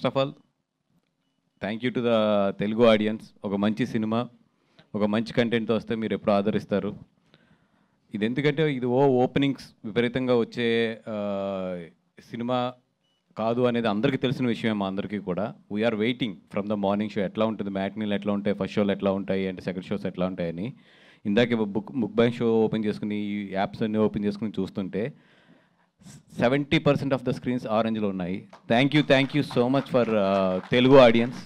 First of all thank you to the Telugu audience. ఒక మంచి cinema, ఒక మంచి కంటెంట్తో వస్తే మీరు ఎప్పుడు ఆదరిస్తారు. ఇది ఎందుకంటే ఇది ఓపెనింగ్స్ విపరీతంగా వచ్చే సినిమా కాదు అనేది అందరికీ తెలిసిన విషయమే. మా అందరికీ కూడా we are waiting from the morning show ఎట్లా ఉంటుంది, మ్యాట్నీలు ఎట్లా ఉంటాయి, ఫస్ట్ షోలు ఎట్లా ఉంటాయి అంటే సెకండ్ షోస్ ఎట్లా ఉంటాయని. ఇందాకే బుక్ బై షో ఓపెన్ చేసుకుని ఈ యాప్స్ అన్నీ ఓపెన్ చేసుకుని చూస్తుంటే 70% ఆఫ్ ద స్క్రీన్స్ ఆరెంజ్లో ఉన్నాయి. Thank you so much for Telugu audience.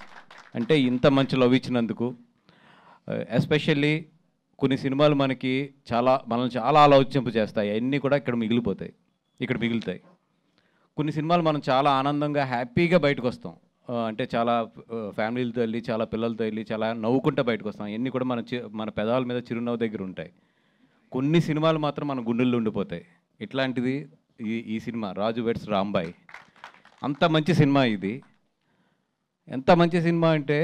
అంటే ఇంత మంచి లవ్ ఇచ్చినందుకు. ఎస్పెషల్లీ కొన్ని సినిమాలు మనల్ని చాలా ఆలోచింపు చేస్తాయి, అన్నీ కూడా ఇక్కడ మిగులుతాయి. కొన్ని సినిమాలు మనం చాలా ఆనందంగా హ్యాపీగా బయటకు వస్తాం. అంటే చాలా ఫ్యామిలీలతో వెళ్ళి, చాలా పిల్లలతో వెళ్ళి, చాలా నవ్వుకుంటూ బయటకు వస్తాం. అన్నీ కూడా మన పెదాల మీద చిరునవ్వు దగ్గర ఉంటాయి. కొన్ని సినిమాలు మాత్రం మన గుండెల్లో ఉండిపోతాయి. ఇట్లాంటిది ఈ సినిమా రాజు వెడ్స్ రాంబాయ్. అంత మంచి సినిమా ఇది. ఎంత మంచి సినిమా అంటే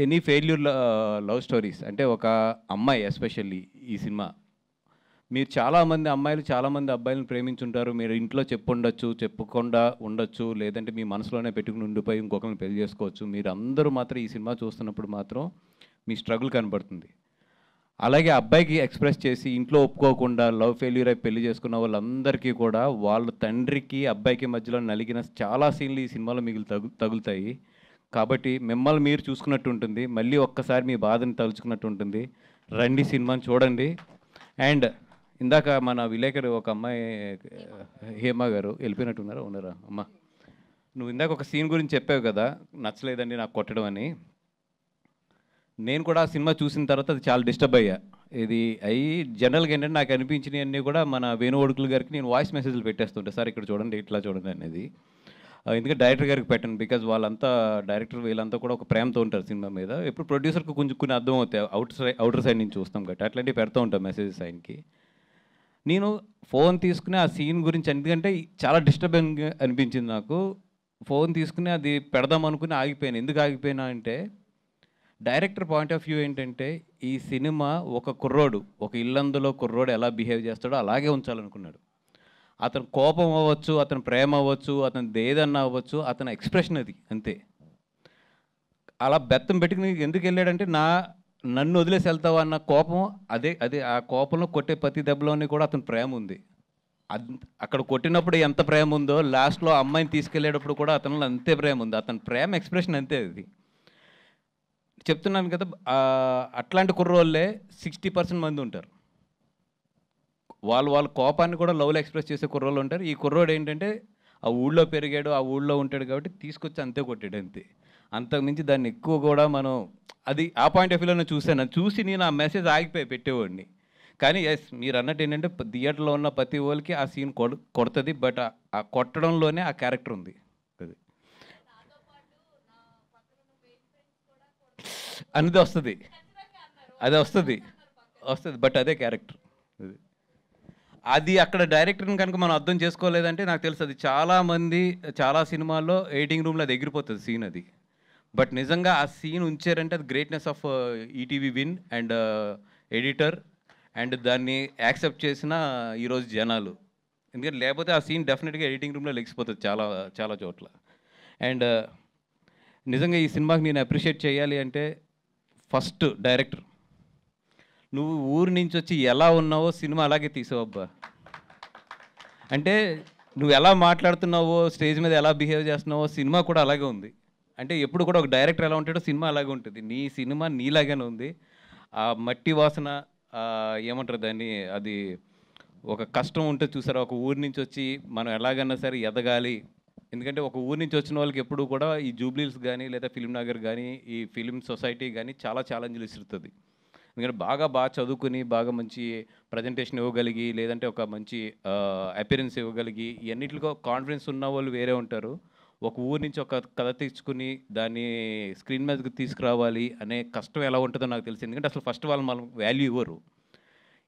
ఎనీ ఫెయిల్యూర్ లవ్ స్టోరీస్. అంటే ఒక అమ్మాయి ఎస్పెషల్లీ ఈ సినిమా, మీరు చాలామంది అమ్మాయిలు చాలామంది అబ్బాయిలను ప్రేమించుంటారు. మీరు ఇంట్లో చెప్పకుండా ఉండొచ్చు, లేదంటే మీ మనసులోనే పెట్టుకుని ఉండిపోయి ఇంకొకరిని పెళ్లి చేసుకోవచ్చు. మీరు అందరూ మాత్రం ఈ సినిమా చూస్తున్నప్పుడు మాత్రం మీ స్ట్రగుల్ కనబడుతుంది. అలాగే అబ్బాయికి ఎక్స్ప్రెస్ చేసి ఇంట్లో ఒప్పుకోకుండా లవ్ ఫెయిల్యూర్ అయి పెళ్లి చేసుకున్న వాళ్ళందరికీ కూడా వాళ్ళ తండ్రికి అబ్బాయికి మధ్యలో నలిగిన చాలా సీన్లు ఈ సినిమాలో తగులుతాయి. కాబట్టి మిమ్మల్ని మీరు చూసుకున్నట్టు ఉంటుంది, మళ్ళీ ఒక్కసారి మీ బాధని తలుచుకున్నట్టు ఉంటుంది. రండి, సినిమాని చూడండి. అండ్ ఇందాక మన విలేకరు ఒక అమ్మాయి హేమ గారు వెళ్ళిపోయినట్టున్నారా, ఉన్నారా అమ్మ? నువ్వు ఇందాక ఒక సీన్ గురించి చెప్పావు కదా, నచ్చలేదండి నాకు కొట్టడం అని. నేను కూడా ఆ సినిమా చూసిన తర్వాత అది చాలా డిస్టర్బ్ అయ్యా. ఇది జనరల్గా ఏంటంటే నాకు అనిపించినవన్నీ కూడా మన వేణు ఒడుకులు గారికి నేను వాయిస్ మెసేజ్లు పెట్టేస్తుంటే, సార్ ఇక్కడ చూడండి, ఇట్లా చూడండి అనేది. ఎందుకంటే డైరెక్టర్ గారికి పెట్టండి, బికాజ్ వాళ్ళంతా డైరెక్టర్ వీళ్ళంతా కూడా ఒక ప్రేమతో ఉంటారు సినిమా మీద. ఎప్పుడు ప్రొడ్యూసర్కి కొంచెం కొన్ని అర్థం అవుతాయి, అవుటర్ సైడ్ నుంచి చూస్తాం కాబట్టి అట్లాంటివి పెడతా ఉంటాం మెసేజెస్ ఆయనకి. నేను ఫోన్ తీసుకుని ఆ సీన్ గురించి, ఎందుకంటే చాలా డిస్టర్బింగ్ అనిపించింది నాకు. ఫోన్ తీసుకుని అది పెడదాం అనుకుని ఆగిపోయాను. ఎందుకు ఆగిపోయినా అంటే డైరెక్టర్ పాయింట్ ఆఫ్ వ్యూ ఏంటంటే ఈ సినిమా ఒక ఇల్లందులో కుర్రోడు ఎలా బిహేవ్ చేస్తాడో అలాగే ఉంచాలనుకున్నాడు. అతను కోపం అవ్వచ్చు, అతని ప్రేమ అవ్వచ్చు, అతని ఏదన్నా అవ్వచ్చు, అతని ఎక్స్ప్రెషన్ అది అంతే. అలా బెత్తం పెట్టుకుని ఎందుకు వెళ్ళాడంటే నన్ను వదిలేసి వెళ్తావు అన్న కోపం, అదే ఆ కోపంలో కొట్టే ప్రతి దెబ్బలోని కూడా అతని ప్రేమ ఉంది. అక్కడ కొట్టినప్పుడు ఎంత ప్రేమ ఉందో లాస్ట్లో అమ్మాయిని తీసుకెళ్ళేటప్పుడు కూడా అతనిలో అంతే ప్రేమ ఉంది. అతని ప్రేమ ఎక్స్ప్రెషన్ అంతే. అది చెప్తున్నాను కదా. అట్లాంటి కుర్రోళ్ళే 60% మంది ఉంటారు. వాళ్ళ కోపాన్ని కూడా లవ్లో ఎక్స్ప్రెస్ చేసే కుర్రోళ్ళు ఉంటారు. ఈ కుర్రోడు ఏంటంటే ఆ ఊళ్ళో పెరిగాడు, ఆ ఊళ్ళో ఉంటాడు కాబట్టి తీసుకొచ్చి అంతే కొట్టాడు అంతే. అంతకుమించి దాన్ని ఎక్కువ కూడా మనం అది ఆ పాయింట్ ఆఫ్ వ్యూలోనే చూసి నేను ఆ మెసేజ్ ఆగిపోయి పెట్టేవాడిని. కానీ మీరు అన్నట్టు ఏంటంటే థియేటర్లో ఉన్న ప్రతి వాళ్ళకి ఆ సీన్ కొడుతుంది. బట్ ఆ కొట్టడంలోనే ఆ క్యారెక్టర్ ఉంది. అనేది వస్తుంది. బట్ అదే క్యారెక్టర్. అది అక్కడ డైరెక్టర్ని కనుక మనం అర్థం చేసుకోలేదంటే నాకు తెలుసు అది చాలా సినిమాల్లో ఎడిటింగ్ రూమ్లో అది ఎగిరిపోతుంది సీన్ అది. బట్ నిజంగా ఆ సీన్ ఉంచారంటే అది greatness of ETV win and editor and దాన్ని యాక్సెప్ట్ చేసిన ఈరోజు జనాలు. ఎందుకంటే లేకపోతే ఆ సీన్ డెఫినెట్గా ఎడిటింగ్ రూమ్లో లెగిసిపోతుంది చాలా చోట్ల. అండ్ నిజంగా ఈ సినిమాకి నేను అప్రిషియేట్ చేయాలి అంటే ఫస్ట్ డైరెక్టర్, నువ్వు ఊరి నుంచి వచ్చి ఎలా ఉన్నావో సినిమా అలాగే తీసావబ్బా. అంటే నువ్వు ఎలా మాట్లాడుతున్నావో, స్టేజ్ మీద ఎలా బిహేవ్ చేస్తున్నావో సినిమా కూడా అలాగే ఉంది. అంటే ఎప్పుడు కూడా ఒక డైరెక్టర్ ఎలా ఉంటాడో సినిమా అలాగే ఉంటుంది. నీ సినిమా నీలాగానే ఉంది. ఆ మట్టి వాసన, ఏమంటారు దాన్ని, అది ఒక కష్టం ఉంటుంది చూసారా. ఒక ఊరి నుంచి వచ్చి మనం ఎలాగన్నా సరే ఎదగాలి. ఎందుకంటే ఒక ఊరి నుంచి వచ్చిన వాళ్ళకి ఎప్పుడు కూడా ఈ జూబ్లీస్ కానీ లేదా ఫిల్మ్ నగర్ కానీ ఈ ఫిలిం సొసైటీ కానీ చాలా ఛాలెంజ్లు ఇస్తుంది. ఎందుకంటే బాగా చదువుకుని బాగా మంచి ప్రజెంటేషన్ ఇవ్వగలిగి, లేదంటే ఒక మంచి అపిరెన్స్ ఇవ్వగలిగి, ఇవన్నిటిలో కాన్ఫిడెన్స్ ఉన్న వాళ్ళు వేరే ఉంటారు. ఒక ఊరి నుంచి ఒక కథ తెచ్చుకుని దాన్ని స్క్రీన్ మీదకి తీసుకురావాలి అనే కష్టం ఎలా ఉంటుందో నాకు తెలిసింది. ఎందుకంటే అసలు ఫస్ట్ వాళ్ళు మనం వాల్యూ ఇవ్వరు.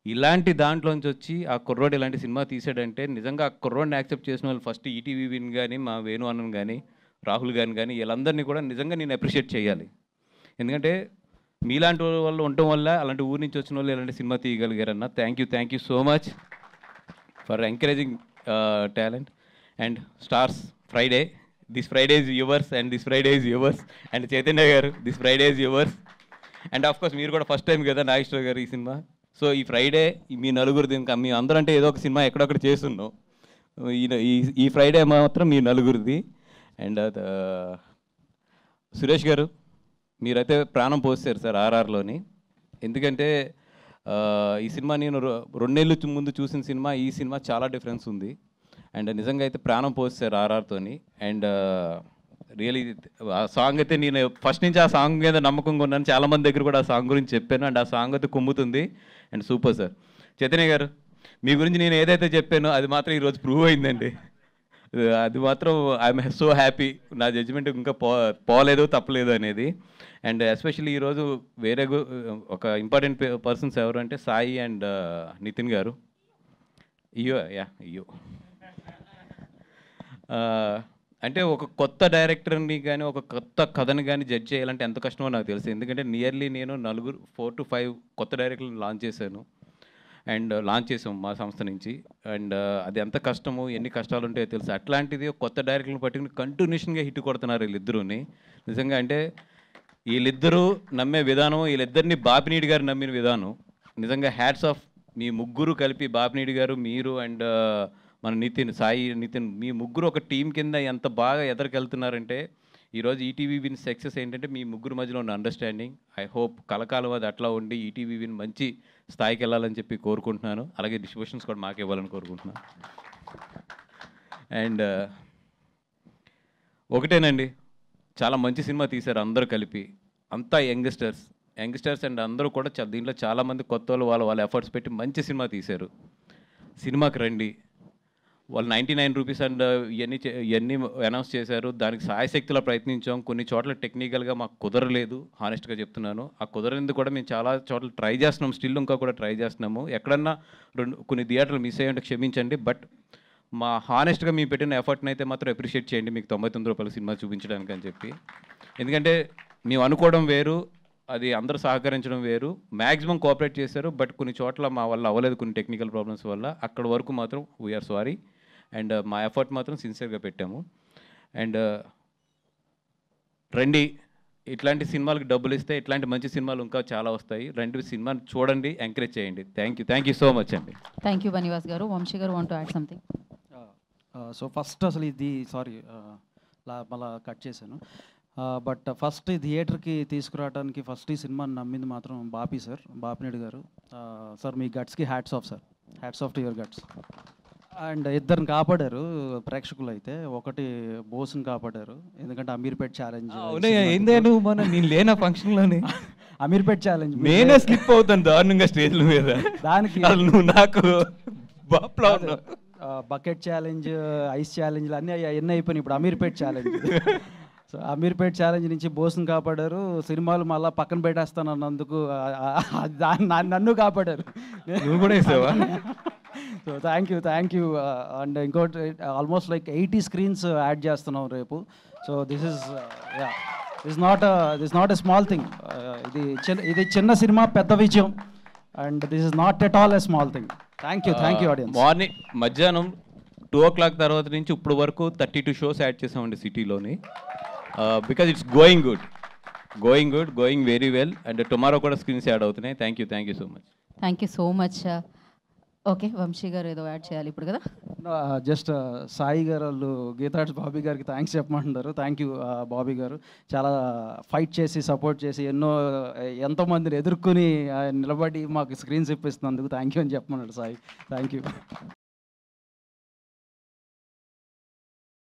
ఇలాంటి దాంట్లోంచి వచ్చి ఆ కుర్రోడు ఇలాంటి సినిమా తీసాడంటే నిజంగా ఆ కుర్రోడిని యాక్సెప్ట్ చేసిన వాళ్ళు ఫస్ట్ ఈటీవీ విన్ కానీ, మా వేణు అన్నన్ కానీ, రాహుల్ కానీ వీళ్ళందరినీ కూడా నిజంగా నేను అప్రిషియేట్ చేయాలి. ఎందుకంటే మీలాంటి వాళ్ళు ఉండటం వల్ల అలాంటి ఊరి నుంచి వచ్చిన వాళ్ళు ఇలాంటి సినిమా తీయగలిగారన్న. Thank you so much for encouraging talent. And stars Friday this Friday is yours and this Friday is yours. And Chaitanya garu, this Friday is yours. And of course మీరు కూడా ఫస్ట్ టైం కదా నాగేశ్వర గారు ఈ సినిమా. సో ఈ Friday మీ నలుగురిది, ఇంకా మీ అందరూ అంటే ఏదో ఒక సినిమా ఎక్కడొక్కడ చేస్తున్నాం. ఈ ఫ్రైడే మాత్రం మీ నలుగురిది. అండ్ సురేష్ గారు, మీరైతే ప్రాణం పోసారు సార్ ఆర్ఆర్లోని. ఎందుకంటే ఈ సినిమా నేను 2 నెలల ముందు చూసిన సినిమా, ఈ సినిమా చాలా డిఫరెన్స్ ఉంది. అండ్ నిజంగా అయితే ప్రాణం పోసారు ఆర్ఆర్తోని. అండ్ రియలీ ఆ సాంగ్ అయితే నేను ఫస్ట్ నుంచి ఆ సాంగ్ మీద నమ్మకంగా ఉన్నాను. చాలామంది దగ్గర కూడా ఆ సాంగ్ గురించి చెప్పాను. అండ్ ఆ సాంగ్ అయితే కుమ్ముతుంది. And super sir. Chaitanya garu, మీ గురించి నేను ఏదైతే చెప్పానో అది మాత్రం ఈరోజు ప్రూవ్ అయిందండి. అది మాత్రం ఐఎమ్ సో హ్యాపీ. నా జడ్జిమెంట్ ఇంకా పోలేదు, తప్పలేదు అనేది. అండ్ ఎస్పెషల్లీ ఈరోజు వేరే ఒక ఇంపార్టెంట్ పర్సన్స్ ఎవరు అంటే సాయి అండ్ నితిన్ గారు. ఇయ్యో అంటే ఒక కొత్త డైరెక్టర్ని కానీ ఒక కొత్త కథని కానీ జడ్జ్ చేయాలంటే ఎంత కష్టమో నాకు తెలుసు. ఎందుకంటే నియర్లీ నేను 4 to 5 కొత్త డైరెక్టర్లను లాంచ్ చేశాను. అండ్ లాంచ్ చేసాం మా సంస్థ నుంచి. అండ్ అది ఎంత కష్టమో, ఎన్ని కష్టాలు ఉంటాయో తెలుసు. అట్లాంటిది కొత్త డైరెక్టర్ని పట్టుకుని కంటిన్యూషన్గా హిట్ కొడుతున్నారు వీళ్ళిద్దరూని. నిజంగా అంటే వీళ్ళిద్దరూ నమ్మే విధానం, వీళ్ళిద్దరిని బాపినీడి గారు నమ్మిన విధానం నిజంగా హ్యాట్స్ ఆఫ్. మీ ముగ్గురు కలిపి, బాపినీడి గారు, మీరు అండ్ మన నితిన్, సాయి నితిన్, మీ ముగ్గురు ఒక టీం కింద ఎంత బాగా ఎదరికెళ్తున్నారంటే ఈరోజు ఈటీవీ విన్ సక్సెస్ ఏంటంటే మీ ముగ్గురు మధ్యలో ఉన్న అండర్స్టాండింగ్. ఐ హోప్ కలకాలం అది అట్లా ఉండి ఈటీవీ విన్ మంచి స్థాయికి వెళ్ళాలని చెప్పి కోరుకుంటున్నాను. అలాగే డిస్ట్రిబ్యూషన్స్ కూడా మాకు ఇవ్వాలని కోరుకుంటున్నాను. అండ్ ఒకటేనండి, చాలా మంచి సినిమా తీశారు అందరూ కలిపి. అంతా యంగ్స్టర్స్ అండ్ అందరూ కూడా దీంట్లో చాలామంది కొత్త వాళ్ళ ఎఫర్ట్స్ పెట్టి మంచి సినిమా తీశారు. సినిమాకి రండి. వాళ్ళు 99 రూపీస్ అండ్ ఇవన్నీ అనౌన్స్ చేశారు. దానికి సాయశక్తిలో ప్రయత్నించాం. కొన్ని చోట్ల టెక్నికల్గా మాకు కుదరలేదు, హానెస్ట్గా చెప్తున్నాను. ఆ కుదరనింది కూడా మేము చాలా చోట్ల ట్రై చేస్తున్నాం, స్టిల్ ఇంకా కూడా ట్రై చేస్తున్నాము. ఎక్కడన్నా కొన్ని థియేటర్లు మిస్ అయ్యంటే క్షమించండి. బట్ మా హానెస్ట్గా మేము పెట్టిన ఎఫర్ట్ని అయితే మాత్రం అప్రిషియేట్ చేయండి, మీకు 99 రూపాయల సినిమా చూపించడానికి అని చెప్పి. ఎందుకంటే మేము అనుకోవడం వేరు, అది అందరూ సహకరించడం వేరు. మ్యాక్సిమం కోఆపరేట్ చేశారు. బట్ కొన్ని చోట్ల మా వల్ల అవ్వలేదు, కొన్ని టెక్నికల్ ప్రాబ్లమ్స్ వల్ల. అక్కడ వరకు మాత్రం వీఆర్ సారీ. అండ్ మా ఎఫర్ట్ మాత్రం సిన్సియర్గా పెట్టాము. అండ్ రండి, ఇట్లాంటి సినిమాలకు డబ్బులు ఇస్తే ఇట్లాంటి మంచి సినిమాలు ఇంకా చాలా వస్తాయి. రెండు సినిమాని చూడండి, ఎంకరేజ్ చేయండి. థ్యాంక్ యూ సో మచ్ అండి. థ్యాంక్ యూ బనివాస్ గారు. వంశీ గారు want to add something. So first అసలు ఇది మళ్ళా కట్ చేశాను. బట్ ఫస్ట్ ఈ థియేటర్కి తీసుకురావడానికి ఫస్ట్ ఈ సినిమాని నమ్మింది మాత్రం బాపినేడు గారు. సార్ మీ గట్స్కి hats off sir, hats off to your guts. And ఇద్దరిని కాపాడారు ప్రేక్షకులు. అయితే ఒకటి బోస్ని కాపాడారు, ఎందుకంటే అమీర్పేట్ ఛాలెంజ్ నేను లేనా ఫంక్షన్లోనే అమీర్పేట్ ఛాలెంజ్ నేనే స్లిప్ అవుతాను దారుణంగా స్టేజ్ల మీద. దానికి నువ్వు నాకు బకెట్ ఛాలెంజ్, ఐస్ ఛాలెంజ్లు అన్నీ అయిపోయినాయి. ఇప్పుడు Ameerpet challenge. So Ameerpet challenge నుంచి బోస్ని కాపాడారు. సినిమాలు మళ్ళీ పక్కన పెట్టేస్తాను అన్నందుకు నన్ను కాపాడారు. నువ్వు కూడా వేసావా? So thank you. అండ్ ఇంకోటి ఆల్మోస్ట్ లైక్ 80 స్క్రీన్స్ యాడ్ చేస్తున్నాం రేపు. So this is not a small thing. ఇది చిన్న సినిమా పెద్ద విజయం. And this is not at all a small thing. Thank you audience. Morning మధ్యాహ్నం 2 o'clock తర్వాత నుంచి ఇప్పుడు వరకు 32 షోస్ యాడ్ చేసామండి సిటీలోని. Because it's going good, very well. And tomorrow కూడా స్క్రీన్స్ యాడ్ అవుతున్నాయి. Thank you so much. Okay, Vamsi garu ఏదో యాడ్ చేయాలి ఇప్పుడు కదా. జస్ట్ సాయి గారు వాళ్ళు గీతాడ్స్ బాబీ గారికి థ్యాంక్స్ చెప్పమంటున్నారు. థ్యాంక్ యూ బాబీ గారు. చాలా ఫైట్ చేసి సపోర్ట్ చేసి ఎంతోమందిని ఎదుర్కొని నిలబడి మాకు స్క్రీన్స్ ఇప్పిస్తున్నందుకు థ్యాంక్ యూ అని చెప్పమన్నాడు సాయి. Thank you.